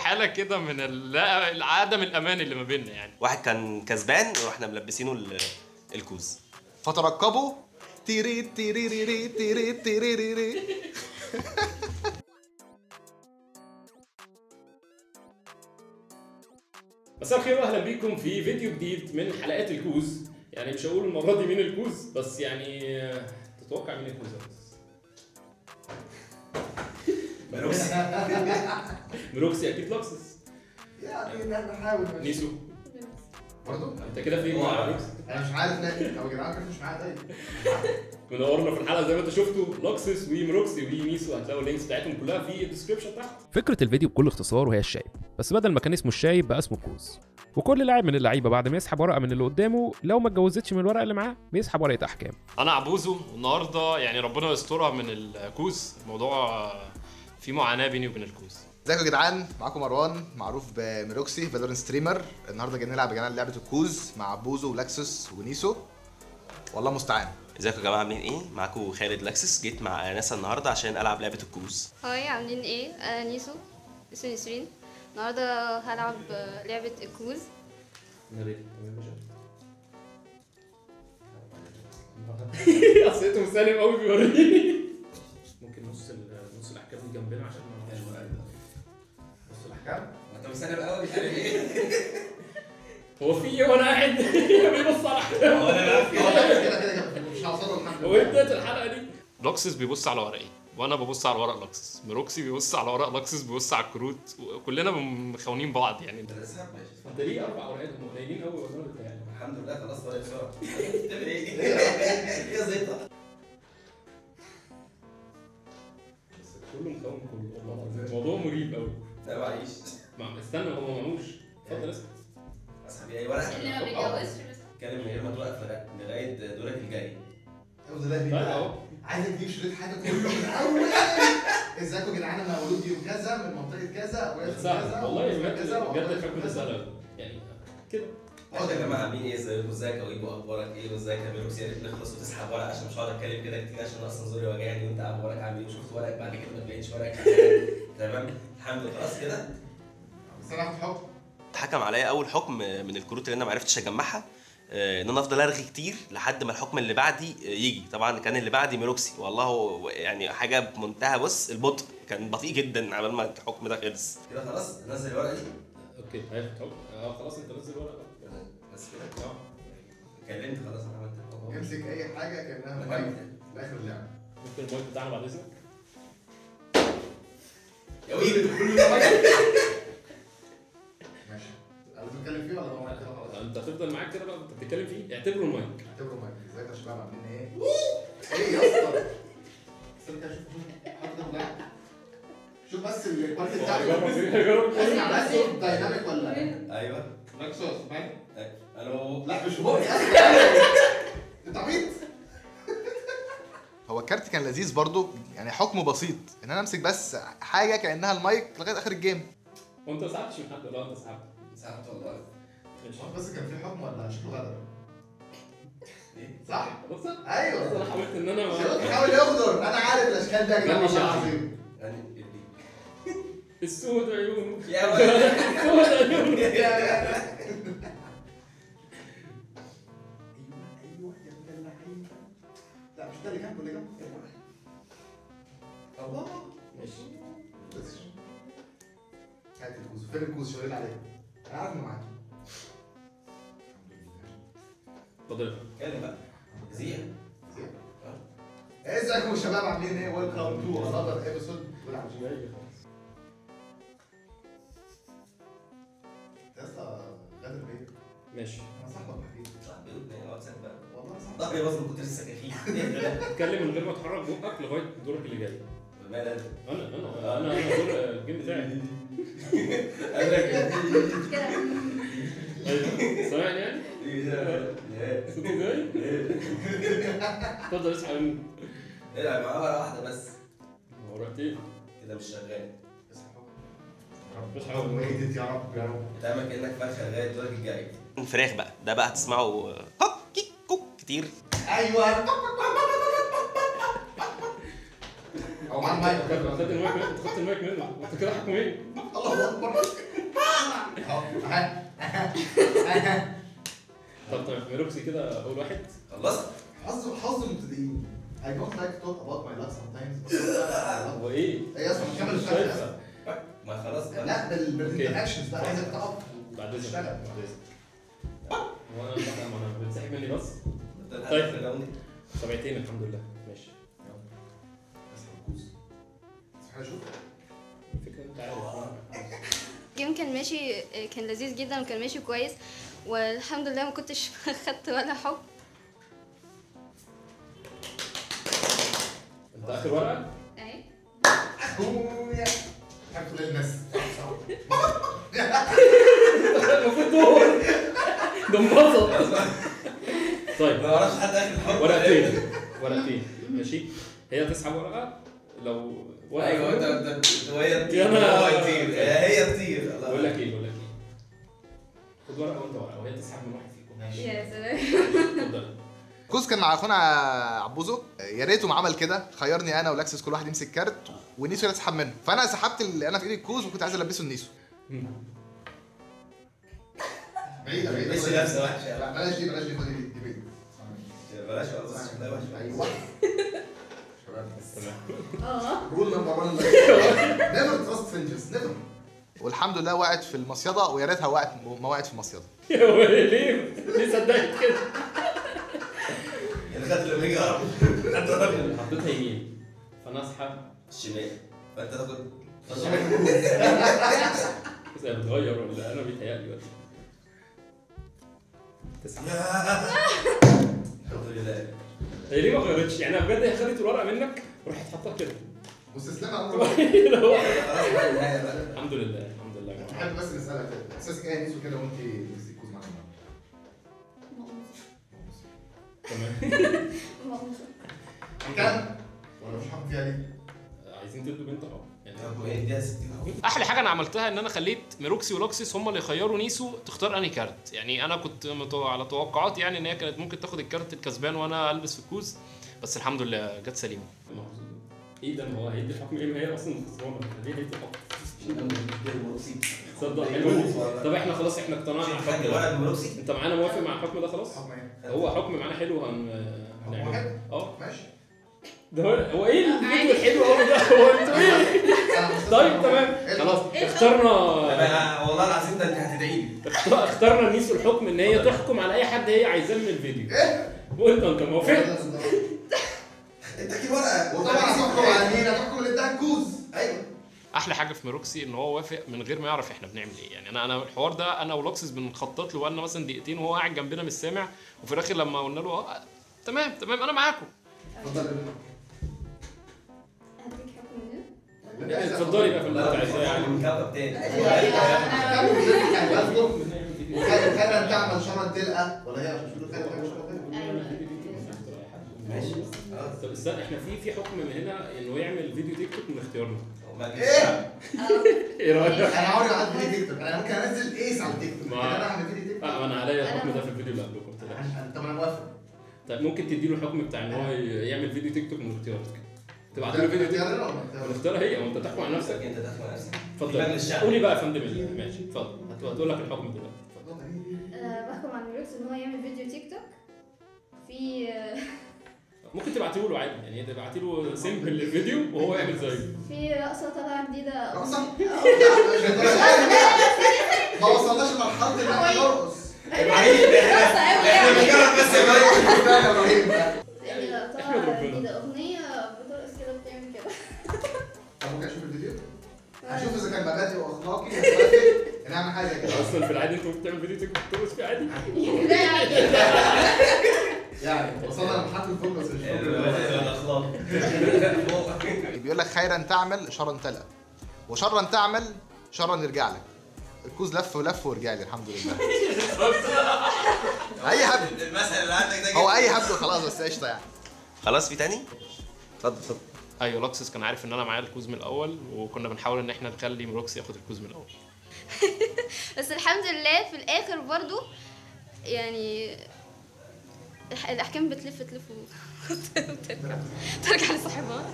حاله كده من عدم الامان اللي ما بيننا يعني. واحد كان كسبان واحنا ملبسينه الكوز. فترقبوا تيري تيري تيري تيري تيري. مساء الخير واهلا بيكم في فيديو جديد من حلقات الكوز. يعني مش هقول المره دي مين الكوز، بس يعني تتوقع مين الكوز؟ ميروكسي. ميروكسي اكيد. لوكسس يعني نحاول. نيسو برضه انت كده فين مع ميروكسي؟ انا مش عارف ليه. هو يا جدعان مش معايا طيب. منورنا في الحلقه زي ما انتم شفتوا. لوكسس وميروكسي ونيسو هتلاقوا اللينكس بتاعتهم كلها في الديسكربشن تحت. فكرة الفيديو بكل اختصار وهي الشايب، بس بدل ما كان اسمه الشايب بقى اسمه كوز. وكل لاعب من اللعيبه بعد ما يسحب ورقه من اللي قدامه، لو ما اتجوزتش من الورقه اللي معاه بيسحب ورقه احكام. انا عبوزو، والنهارده يعني ربنا يسترها من الكوز. الموضوع فيه معاناه بيني وبين الكوز. ازيكم يا جدعان؟ معاكم مروان معروف بميروكسي فالورنت ستريمر. النهارده جايين نلعب يا جدعان لعبه الكوز مع بوزو ولاكسس ونيسو. والله مستعان. ازيكم يا جماعه، عاملين ايه؟ معاكم خالد لاكسس. جيت مع ناسا النهارده عشان العب لعبه الكوز. هاي، عاملين ايه؟ انا نيسو، اسمي نسرين. النهارده هلعب لعبة الكوز. حسيته مسالم قوي بيوريني. ممكن نص الاحكام دي جنبنا عشان ما نص الاحكام؟ انت مسالم قوي مش عارف ايه. هو في ايه وانا قاعد بيبص على احكام؟ كده مش هوصله الحمد لله. هو بدايه الحلقه دي لوكسس بيبص على ورقي وانا ببص على ورق لوكسس. ميروكسي بيبص على ورق لوكسس، بيبص على الكروت، وكلنا مخونين بعض يعني. انت لسه ماشي. انت ليه 4 ورقات؟ هم قليلين قوي والله يعني. الحمد لله خلاص طلع بسرعه. بتعمل ايه؟ ايه زيطه؟ بس كله مخون كله والله العظيم. الموضوع مريب قوي. لا معيش. استنى، هم ما معوش. اتفضل اسال. اسحب اي ورقه. اللي ما بيتجوزش بس. اتكلم من غير ما توقف لغايه دورك الجاي. طيب اهو عايزك تجيب شريط حاجه كله من الاول. ازيكم يا جدعان؟ انا مولود يوم كذا من منطقه كذا واسم كذا. والله بجد الحكم سهل يعني كده. اقعد يا جماعه، عاملين ايه؟ ازيكم؟ ازيك يا ويبو؟ اخبارك ايه؟ وازيك يا ميروكسي؟ يا ريت نخلص وتسحب ورق عشان مش هقعد اتكلم كده كتير، عشان اصلا زوري وجعني وانت اخبارك عامل ايه؟ وشفت ورقك بعد كده ما تلاقيش ورقك. تمام الحمد لله. خلاص كده بس انا هاخد حكم. اتحكم عليا اول حكم من الكروت اللي انا ما عرفتش اجمعها، ان انا افضل ارغي كتير لحد ما الحكم اللي بعدي يجي. طبعا كان اللي بعدي ميروكسي، والله هو يعني حاجه بمنتهى بص البطء، كان بطيء جدا على ما الحكم ده خلص. كده خلاص نزل الورقه دي. اوكي هاخد حكم. خلاص انت نزل ورقه بس كده. كلمت خلاص، انا عملت الحكم. امسك اي حاجه كانها مايك في اخر اللعبه. ممكن المايك بتاعنا بعد اذنك؟ يا ويلي ماشي. انا بتكلم فيه ولا هو مايك؟ خلاص انت هتفضل معاك كده بقى، انت بتتكلم فيه اعتبره المايك. اعتبره مايك. ازيك يا شباب؟ عاملين ايه؟ ايه يا اسطى؟ استنى كده شوف شوف بس الكواليتي بتاعته. اسمع بس صوت دايناميك ولا ايوه لاكسوس باين؟ الو. لا مش هو. انت عبيط. هو الكارت كان لذيذ برضو، يعني حكمه بسيط ان انا امسك بس حاجه كانها المايك لغايه اخر الجيم. وانت ما سحبتش من حد ولا انت سحبت؟ ساعات والله. بس كان في حكم ولا شكله غدر؟ ايه صح؟ بص ايوه. انا حاولت ان انا حاول يغدر. انا عارف الاشكال ده يا جماعه مش والله عارف. العظيم. يعني السود عيونه يا ولد. السود عيونه. ايوه يا ابن اللعيبه. لا مش ده اللي جنبه، اللي جنبه. الله. ماشي. بس هات الكوز. فين الكوز؟ شاورين عليه. انا عارف انه معاك. اتفضل. اتكلم بقى. زين. ازيكم يا شباب؟ عاملين ايه؟ ويلكم تو انذر ايبيسود. يا اسطى غادر بيه. ماشي. انا صاحبك حبيبي. صاحبي قلت واتساب بقى. والله صاحبك. ضهري باظ من كتر السكاكين. اتكلم من غير ما تحرك بقك لغايه دورك اللي جاي. مال انا دور الجيم بتاعي. كده ايوه سامعني يعني؟ صوتي جاي؟ اتفضل اسحب مني. العب معاه ورقه واحده بس. ورقتين كده مش شغال. مش يا عارف. رب ميتت يا رب يا رب. بتعمل كانك فرخه لغايه دورك الجاي. فراخ بقى ده بقى هتسمعوا كوك كيك كوك كتير. ايوه. او مع المايك. خدت المايك منه، انت كده حكم ايه؟ الله اكبر. طب ميروكسي كده اول واحد. خلصت؟ حظ المبتدئين. I don't like to talk about my luck sometimes. هو ايه؟ هي اصلا نكمل مش الفرق. شايفة. ما خلاص لا بالانتراكشنز بقى عايزك تقف بعد اذنك تشتغل. بعد اذنك. هو انا بتسحب مني بس. طيب 7 الحمد لله ماشي. شوف الفكره انت عارف. الجيم كان ماشي، كان لذيذ جدا وكان ماشي كويس، والحمد لله ما كنتش خدت ولا حكم. انت اخر ورقه؟ اهي. اخويا حكوا للناس. المفروض دول ده انبسط. طيب ما اعرفش حد اخر الحكم. ورقتين ماشي. هي تسحب ورقه لو ورقه. ايوه انت وهي تطير. يا أنا- هو يطير هي تطير. بقول لك ايه خد ورقه وانت ورقه وهي تسحب من واحد فيكم. ماشي. يا سلام. اتفضل. كوز كان مع اخونا عبوزو، يا ريته ما عمل كده، خيرني انا ولاكسس كل واحد يمسك كارت ونيسو اللي تسحب منه، فانا سحبت اللي انا في ايدي الكوز وكنت عايز البسه النيسو. بعيدة بس لابسه وحشه. لا بلاش دي خدي دي بعيد. بلاش خلاص شكلها وحش. ايوه تمام. رول نمبر 1 نيفر تراست فينجرز نيفر. والحمد لله وقعت في المصيده، ويا ريتها ما وقعت في المصيده. ليه صدقت كده؟ اللي خدت لما يجي اقرب حطيتها يمين فانا اسحب الشمال فانت تاخد بس هي بتغير ولا انا بيتهيألي ولا تسحب. الحمد لله. هي ليه ما غيرتش؟ يعني بجد هي خدت الورقه منك وراحت حطها كده. مستسلمه خلاص خلاص بقى النهايه بقى. الحمد لله الحمد لله يا جماعه. بحب بس نسالك احساسك ايه يا نيسو كده وانت بتمسكي الكوز معانا؟ تمام. كام؟ ولا مش حاطط فيها دي؟ عايزين تدوا بنت اهو يعني. طب وايه اديها 60 اهو. احلى حاجه انا عملتها ان انا خليت ميروكسي ولاكسس هم اللي يخيروا نيسو تختار انهي كارت. يعني انا كنت على توقعات يعني ان هي كانت ممكن تاخد الكارت الكسبان وانا البس في الكوز، بس الحمد لله جت سليمه. ايه ده؟ هو هيدي الحكم ايه؟ ما هي اصلا خسرانه. ليه هيدي الحكم؟ تصدق حلوه دي. طب احنا خلاص احنا اقتنعنا على الحكم ده. ورقه المروكسي. انت معانا موافق مع الحكم ده خلاص؟ حكم ايه؟ هو حكم معانا حلو هنعمله. واحد؟ اه ماشي. ده هو ايه الفيديو الحلو قوي ده؟ هو انتوا ايه؟ طيب تمام خلاص اخترنا. والله العظيم ده انت هتدعي لي. اخترنا نيسو الحكم ان هي تحكم على اي حد هي عايزاه من الفيديو. وانت موافق؟ انت كده ورقه. وطبعا هتحكم على مين؟ هتحكم اللي اداها الكوز. ايوه. احلى حاجه في ميروكسي ان هو وافق من غير ما يعرف احنا بنعمل ايه. يعني انا الحوار ده انا ولاكسس بنخطط له بقالنا مثلا دقيقتين وهو قاعد جنبنا مش سامع، وفي الاخر لما قلنا له تمام انا معاكم. اتفضل. هديك حكم منين؟ اتفضلي بقى في اللي انت عايزاه يعني. من كوكب تاني. خيرا تعمل شرا تلقى ولا هي مش بتقول خيرا تعمل شرا تلقى؟ ماشي. طب استنى احنا في حكم من هنا انه يعمل فيديو تيك توك من اختيارنا. ايه؟ ايه رايك؟ انا عمري ما عملت فيديو تيك توك، انا ممكن انزل ايس على التيك توك، لكن انا اعمل فيديو تيك توك. انا عليا الحكم ده في الفيديو اللي قبلكم. طب انا موافق. طيب ممكن تدي له الحكم بتاع ان هو يعمل فيديو تيك توك من اختياراتك. تبعت له فيديو تيك توك اختارها هي وانت تحكم على نفسك. انت تحكم على نفسك. اتفضل قولي بقى يا فندم. ماشي اتفضل هتقول لك الحكم دلوقتي. بحكم على ميروكس ان هو يعمل فيديو تيك توك في ممكن تبعتيه له عادي يعني تبعتي له سيمبل الفيديو وهو يعمل زيه. في رقصه طالعه جديده. رقصة؟ ما وصلناش لمرحلة ان احنا نرقص. احنا بنجرب بس يا ابراهيم. يعني طالعه جديده اغنيه بترقص كده بتعمل كده. طب ممكن اشوف الفيديو؟ اشوف اذا كان مبادئ واخلاقي هتوافق نعمل حاجه كده. اصلا في العادي انت ممكن تعمل فيديو تيك توك ترقص فيه عادي. يعني وصلنا لمرحلة الفوكس مش الاخلاق. بيقول لك خيرا تعمل شرا تلقى، وشرا تعمل شرا يرجع لك. الكوز لف ولف ورجع لي الحمد لله. اي هبد المثل اللي عندك ده هو اي هبد وخلاص، بس قشطه يعني. خلاص في تاني؟ اتفضل. ايوه لاكسس كان عارف ان انا معايا الكوز من الاول وكنا بنحاول ان احنا نخلي ميروكسي ياخد الكوز من الاول. بس الحمد لله في الاخر برضو يعني الاحكام بتلف وترجع لصاحبها.